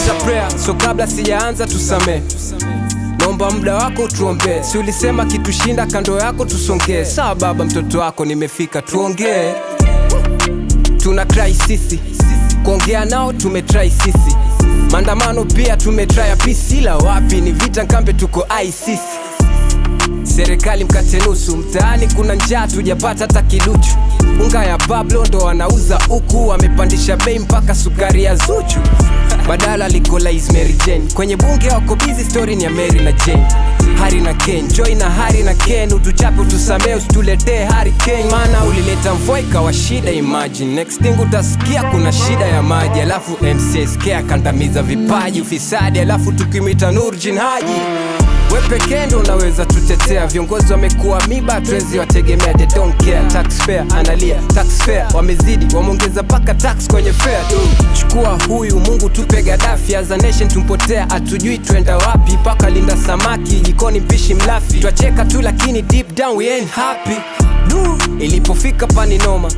leta prayer, so kabla sijaanza tusamee. Naomba muda wako tuombe, si ulisema kitushinda kando yako tusongee. Sawa baba, mtoto wako nimefika, tuongee. Tuna cry sisi, kuongea nao tumetry sisi. Maandamano pia tumetry peace, ila wapi ni vita nkambe tuko ICC. Serikali mkate nusu, mtaani kuna njaa tujapata hata kiduchu. Unga ya Pablo ndo wanauza huku, wamepandisha bei mpaka sukari ya Zuchu. Badala legalize Mary Jane, kwenye bunge wako busy, story ni ya Mary na Jane. Harry na Ken, Joy na Harry na Ken, utuchape utusamee usituletee Harry Kane. Maana ulileta mvua ikawa shida, imagine next thing utasikia kuna shida ya maji. Alafu MCSK akandamiza vipaji, ufisadi, alafu tukimita Nurjin Haji. We pekee ndo unaweza tutetea, viongozi wamekuwa miba tuwezi wategemea. They don't care, taxpayer analia, taxpayer wamezidi, wameongeza paka tax kwenye fare. Chukua huyu Mungu tupe Gaddafi, as a nation tumpotea, atujui twenda wapi. Paka linda samaki, jikoni mpishi mlafi. Twacheka tu lakini deep down we ain't happy. Ilipofika pani noma